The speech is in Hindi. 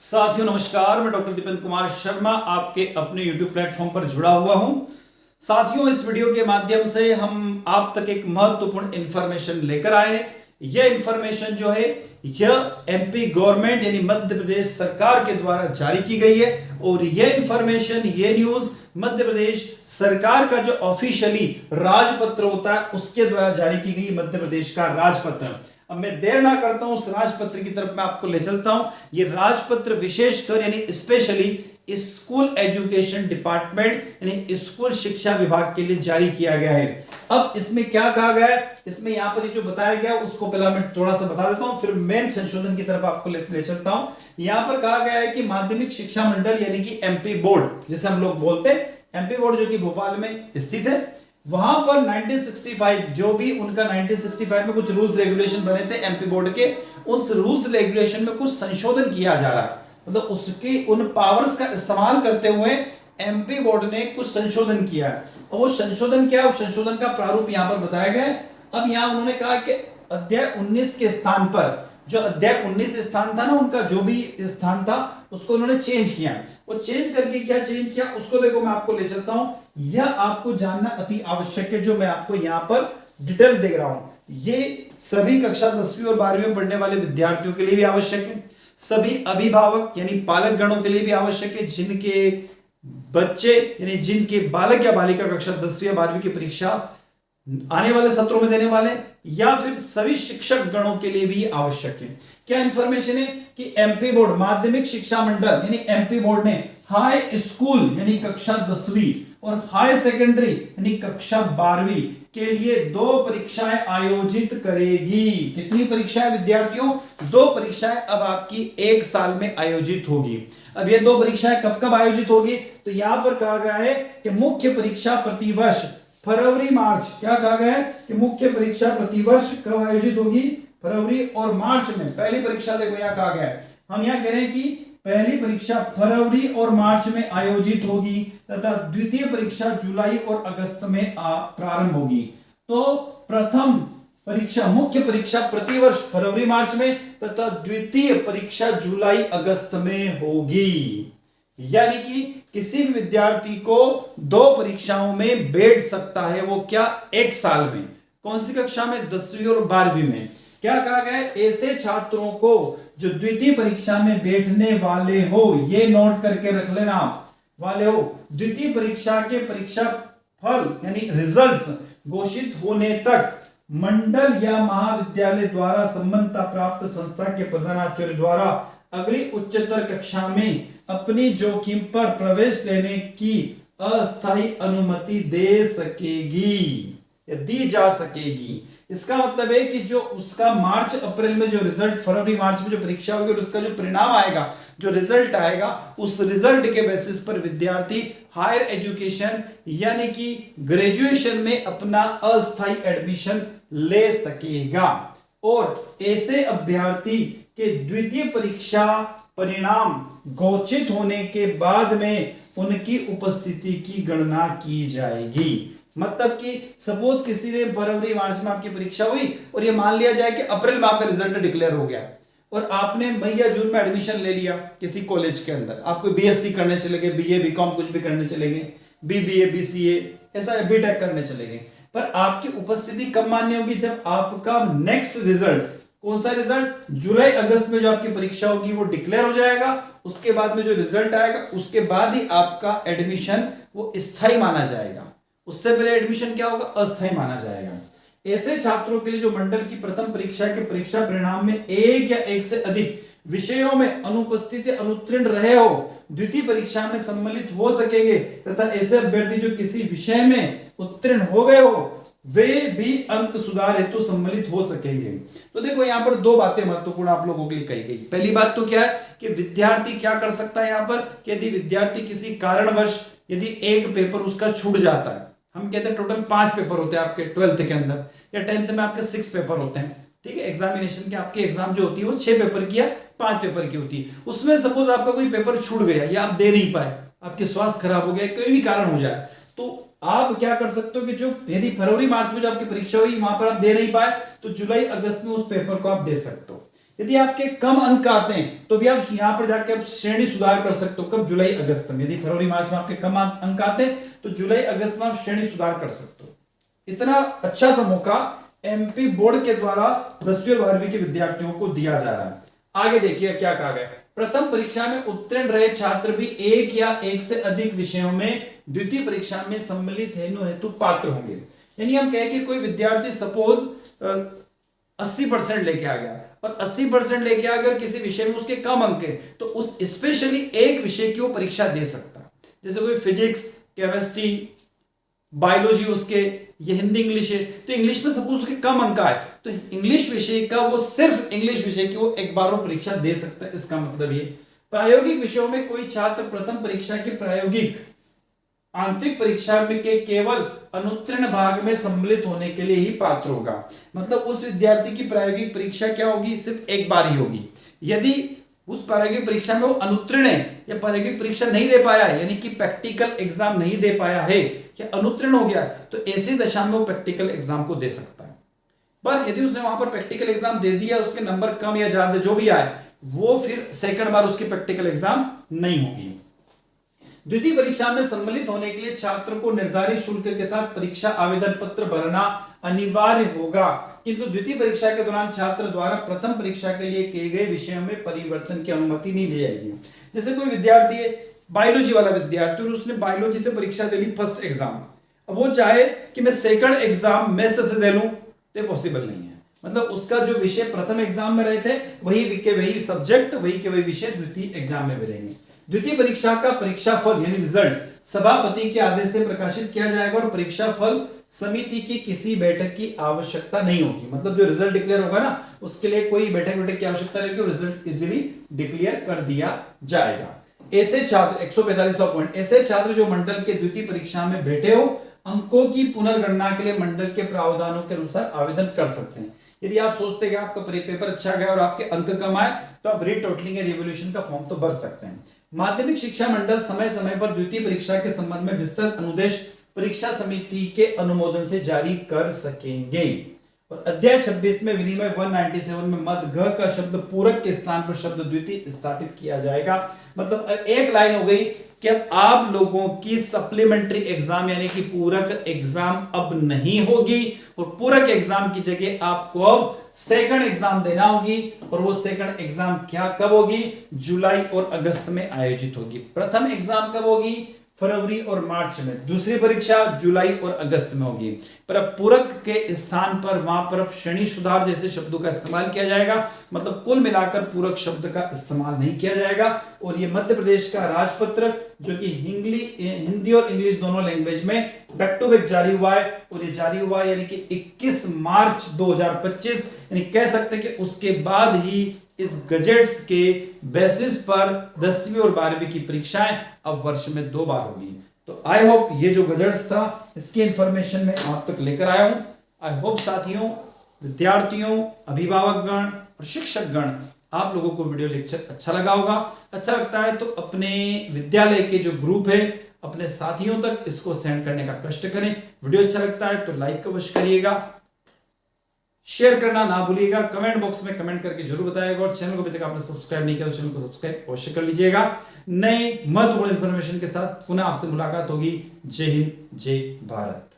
साथियों नमस्कार, मैं डॉक्टर दीपक कुमार शर्मा आपके अपने YouTube प्लेटफॉर्म पर जुड़ा हुआ हूं। साथियों, इस वीडियो के माध्यम से हम आप तक एक महत्वपूर्ण इंफॉर्मेशन लेकर आए। यह इंफॉर्मेशन जो है यह एमपी गवर्नमेंट यानी मध्य प्रदेश सरकार के द्वारा जारी की गई है और यह इंफॉर्मेशन, ये न्यूज मध्य प्रदेश सरकार का जो ऑफिशियली राजपत्र होता है उसके द्वारा जारी की गई मध्य प्रदेश का राजपत्र। अब मैं देर ना करता हूं, उस राजपत्र की तरफ मैं आपको ले चलता हूं। ये राजपत्र विशेषकर यानी स्पेशली स्कूल एजुकेशन डिपार्टमेंट यानी स्कूल शिक्षा विभाग के लिए जारी किया गया है। अब इसमें क्या कहा गया है, इसमें यहां पर जो बताया गया उसको पहला मैं थोड़ा सा बता देता हूं, फिर मेन संशोधन की तरफ आपको ले चलता हूं। यहां पर कहा गया है कि माध्यमिक शिक्षा मंडल यानी कि एमपी बोर्ड जिसे हम लोग बोलते हैं, एमपी बोर्ड जो कि भोपाल में स्थित है, वहां पर 1965 जो भी उनका 1965 में कुछ रूल्स रेगुलेशन बने थे एमपी बोर्ड के, उस रूल्स रेगुलेशन में कुछ संशोधन किया जा रहा है। मतलब उसकी उन पावर्स का इस्तेमाल करते हुए एमपी बोर्ड ने कुछ संशोधन किया है। और वो संशोधन क्या है, उस संशोधन का प्रारूप यहां पर बताया गया है। अब यहां उन्होंने कहा कि अध्याय 19 के स्थान पर, जो अध्याय 19 स्थान था ना, उनका जो भी स्थान था उसको उन्होंने चेंज किया। वो चेंज करके क्या चेंज किया उसको देखो मैं आपको ले चलता हूं। यह आपको जानना अति आवश्यक है, जो मैं आपको यहां पर डिटेल दे रहा हूं। ये सभी कक्षा 10वीं और 12वीं में पढ़ने वाले विद्यार्थियों के लिए भी आवश्यक है, सभी अभिभावक यानी पालक गणों के लिए भी आवश्यक है, जिनके बच्चे यानी जिनके बालक या बालिका कक्षा 10वीं या 12वीं की परीक्षा आने वाले सत्रों में देने वाले, या फिर सभी शिक्षक गणों के लिए भी आवश्यक है। क्या इंफॉर्मेशन है कि एमपी बोर्ड माध्यमिक शिक्षा मंडल यानी एमपी बोर्ड ने हाई स्कूल यानी कक्षा 10वीं और हाई सेकेंडरी यानी कक्षा 12वीं के लिए 2 परीक्षाएं आयोजित करेगी। कितनी परीक्षाएं विद्यार्थियों? 2 परीक्षाएं अब आपकी 1 साल में आयोजित होगी। अब ये 2 परीक्षाएं कब कब आयोजित होगी, तो यहां पर कहा गया है कि मुख्य परीक्षा प्रतिवर्ष फरवरी मार्च, क्या कहा गया है कि मुख्य परीक्षा प्रतिवर्ष कब आयोजित होगी? फरवरी और मार्च में। पहली परीक्षा देखो यहां कहा गया है, हम यहां कह रहे हैं कि पहली परीक्षा फरवरी और मार्च में आयोजित होगी तथा द्वितीय परीक्षा जुलाई और अगस्त में प्रारंभ होगी। तो प्रथम परीक्षा, मुख्य परीक्षा प्रतिवर्ष फरवरी मार्च में तथा द्वितीय परीक्षा जुलाई अगस्त में होगी। यानी कि किसी भी विद्यार्थी को 2 परीक्षाओं में बैठ सकता है। वो क्या? 1 साल में। कौन सी कक्षा में? 10वीं और 12वीं में। क्या कहा गया है? ऐसे छात्रों को जो द्वितीय परीक्षा में बैठने वाले हो, ये नोट करके रख लेना आप, वाले हो, द्वितीय परीक्षा के परीक्षा फल यानी रिजल्ट्स घोषित होने तक मंडल या महाविद्यालय द्वारा संबंधता प्राप्त संस्था के प्रधानाचार्य द्वारा अगली उच्चतर कक्षा में अपनी जोखिम पर प्रवेश लेने की अस्थायी अनुमति दे सकेगी या दी जा सकेगी। इसका मतलब है कि जो उसका मार्च अप्रैल में जो रिजल्ट, फरवरी मार्च में जो परीक्षा होगी और उसका जो परिणाम आएगा, जो रिजल्ट आएगा, उस रिजल्ट के बेसिस पर विद्यार्थी हायर एजुकेशन यानी कि ग्रेजुएशन में अपना अस्थायी एडमिशन ले सकेगा। और ऐसे अभ्यर्थी के द्वितीय परीक्षा परिणाम घोषित होने के बाद में उनकी उपस्थिति की गणना की जाएगी। मतलब कि सपोज किसी ने फरवरी मार्च में आपकी परीक्षा हुई और ये मान लिया जाए कि अप्रैल में आपका रिजल्ट डिक्लेयर हो गया और आपने मई या जून में एडमिशन ले लिया किसी कॉलेज के अंदर, आपको बीएससी करने चले गए, बीए बीकॉम कुछ भी करने चले गए, बीबीए बीसीए ऐसा बीटेक करने चले गए, पर आपकी उपस्थिति कब मान्य होगी? जब आपका नेक्स्ट रिजल्ट, कौन सा रिजल्ट? जुलाई अगस्त में जो आपकी परीक्षा होगी वो डिक्लेयर हो जाएगा। उसके बाद में जो रिजल्ट आएगा उसके बाद ही आपका एडमिशन वो स्थायी माना जाएगा। उससे पहले एडमिशन क्या होगा? अस्थायी माना जाएगा। ऐसे छात्रों के लिए जो मंडल की प्रथम परीक्षा के परीक्षा परिणाम में 1 या 1 से अधिक विषयों में अनुपस्थित या अनुत्तीर्ण रहे हो, द्वितीय परीक्षा में सम्मिलित हो सकेंगे तथा ऐसे अभ्यर्थी जो किसी विषय में उत्तीर्ण हो गए हो वे भी अंक सुधार हेतु सम्मिलित हो सकेंगे। तो देखो यहां पर 2 बातें महत्वपूर्ण आप लोगों के लिए कही गई। पहली बात तो क्या है कि विद्यार्थी क्या कर सकता है यहां पर कि यदि विद्यार्थी किसी कारणवश यदि एक पेपर उसका छूट जाता है, हम कहते हैं टोटल 5 पेपर होते हैं आपके 12th के अंदर या 10th में आपके 6 पेपर होते हैं, ठीक है। एग्जामिनेशन के आपकी एग्जाम जो होती है वो 6 पेपर की या 5 पेपर की होती है। उसमें सपोज आपका कोई पेपर छूट गया या आप दे नहीं पाए, आपके स्वास्थ्य खराब हो गया, कोई भी कारण हो जाए, तो आप क्या कर सकते हो कि जो यदि फरवरी मार्च में जो आपकी परीक्षा हुई वहां पर आप दे नहीं पाए तो जुलाई अगस्त में उस पेपर को आप दे सकते हो। यदि आपके कम अंक आते हैं तो भी आप यहां पर जाकर आप श्रेणी सुधार कर सकते हो। कब? जुलाई अगस्त में। यदि फरवरी मार्च में आपके कम अंक आते हैं तो जुलाई अगस्त में आप श्रेणी सुधार कर सकते हो। इतना अच्छा सा मौका एमपी बोर्ड के द्वारा 10वीं और 12वीं के विद्यार्थियों को दिया जा रहा है। आगे देखिए क्या कहा गया। प्रथम परीक्षा में उत्तीर्ण रहे छात्र भी एक या एक से अधिक विषयों में द्वितीय परीक्षा में सम्मिलित हेतु पात्र होंगे। यानी हम कहें कि कोई विद्यार्थी सपोज 80% लेके आ गया और 80% लेके आ गया और किसी विषय में उसके कम अंक है तो उस स्पेशली एक विषय की वो परीक्षा दे सकता है। जैसे कोई फिजिक्स, केमिस्ट्री, बायोलॉजी उसके, ये हिंदी इंग्लिश है तो इंग्लिश में सपोज उसके कम अंक आए तो इंग्लिश विषय का वो सिर्फ इंग्लिश विषय की वो एक बार वो परीक्षा दे सकता है। इसका मतलब ये प्रायोगिक विषयों में कोई छात्र प्रथम परीक्षा की प्रायोगिक आंतरिक परीक्षा में के केवल अनुत्तीर्ण भाग में सम्मिलित होने के लिए ही पात्र होगा। मतलब उस विद्यार्थी की प्रायोगिक परीक्षा क्या होगी? सिर्फ एक बार ही होगी। यदि उस प्रायोगिक परीक्षा में वो अनुत्तीर्ण है या प्रायोगिक परीक्षा नहीं दे पाया है, यानी कि प्रैक्टिकल एग्जाम नहीं दे पाया है या अनुत्तीर्ण हो गया, तो ऐसी दशा में वो प्रैक्टिकल एग्जाम को दे सकता है। पर यदि उसने वहां पर प्रैक्टिकल एग्जाम दे दिया, उसके नंबर कम या ज्यादा जो भी आए, वो फिर सेकंड बार उसकी प्रैक्टिकल एग्जाम नहीं होगी। द्वितीय परीक्षा में सम्मिलित होने के लिए छात्र को निर्धारित शुल्क के साथ परीक्षा आवेदन पत्र भरना अनिवार्य होगा, किंतु द्वितीय परीक्षा के दौरान छात्र द्वारा प्रथम परीक्षा के लिए किए गए विषयों में परिवर्तन की अनुमति नहीं दी जाएगी। जैसे कोई विद्यार्थी है, बायोलॉजी वाला विद्यार्थी, और उसने बायोलॉजी से परीक्षा दे ली फर्स्ट एग्जाम, अब वो चाहे कि मैं सेकंड एग्जाम मैथ्स से दे लूं तो पॉसिबल नहीं है। मतलब उसका जो विषय प्रथम एग्जाम में रहे थे वही सब्जेक्ट वही के वही विषय द्वितीय एग्जाम में भी रहेंगे। द्वितीय परीक्षा का परीक्षा फल यानी रिजल्ट सभापति के आदेश से प्रकाशित किया जाएगा और परीक्षा फल समिति की किसी बैठक की आवश्यकता नहीं होगी। मतलब जो रिजल्ट डिक्लेयर होगा ना, उसके लिए कोई बैठक की आवश्यकता नहीं होगी, रिजल्ट इजीली डिक्लेयर कर दिया जाएगा। ऐसे छात्र 145वां पॉइंट, ऐसे छात्र जो मंडल के द्वितीय परीक्षा में बैठे हो अंकों की पुनर्गणना के लिए मंडल के प्रावधानों के अनुसार आवेदन कर सकते हैं। यदि आप सोचते हैं कि आपका पेपर अच्छा गया और आपके अंक कम आए तो आप रीटोटलिंग या रिवोल्यूशन का फॉर्म तो भर सकते हैं। माध्यमिक शिक्षा मंडल समय समय पर द्वितीय परीक्षा के संबंध में विस्तृत अनुदेश परीक्षा समिति के अनुमोदन से जारी कर सकेंगे। और अध्याय 26 में विनिमय 197 में मद घ का शब्द पूरक के स्थान पर शब्द द्वितीय स्थापित किया जाएगा। मतलब एक लाइन हो गई कि अब आप लोगों की सप्लीमेंट्री एग्जाम यानी कि पूरक एग्जाम अब नहीं होगी और पूरक एग्जाम की जगह आपको अब सेकंड एग्जाम देना होगी। और वो सेकंड एग्जाम क्या कब होगी? जुलाई और अगस्त में आयोजित होगी। प्रथम एग्जाम कब होगी? फरवरी और मार्च में। दूसरी परीक्षा जुलाई और अगस्त में होगी। पर अब पूरक के स्थान पर वहां पर श्रेणी सुधार जैसे शब्दों का इस्तेमाल किया जाएगा। मतलब कुल मिलाकर पूरक शब्द का इस्तेमाल नहीं किया जाएगा। और ये मध्य प्रदेश का राजपत्र जो कि हिंदी और इंग्लिश दोनों लैंग्वेज में बैक टू बैक जारी हुआ है। और ये जारी हुआ है यानी कि 21 मार्च 2025, यानी कह सकते हैं कि उसके बाद ही इस गजेट्स के बेसिस पर 10वीं और 12वीं की परीक्षाएं अब वर्ष में 2 बार होगी। तो आई होप ये जो गजेट्स था इसकी इंफॉर्मेशन मैं आप तक लेकर आया हूं। आई होप साथियों, विद्यार्थियों, अभिभावकगण और शिक्षकगण आप लोगों को वीडियो लेक्चर अच्छा लगा होगा। अच्छा लगता है तो अपने विद्यालय के जो ग्रुप है अपने साथियों तक इसको सेंड करने का कष्ट करें। वीडियो अच्छा लगता है तो लाइक अवश्य करिएगा, शेयर करना ना भूलिएगा, कमेंट बॉक्स में कमेंट करके जरूर बताइएगा। और चैनल को अभी तक आपने सब्सक्राइब नहीं किया तो चैनल को सब्सक्राइब अवश्य कर लीजिएगा। नई महत्वपूर्ण इंफॉर्मेशन के साथ पुनः आपसे मुलाकात होगी। जय हिंद, जय भारत।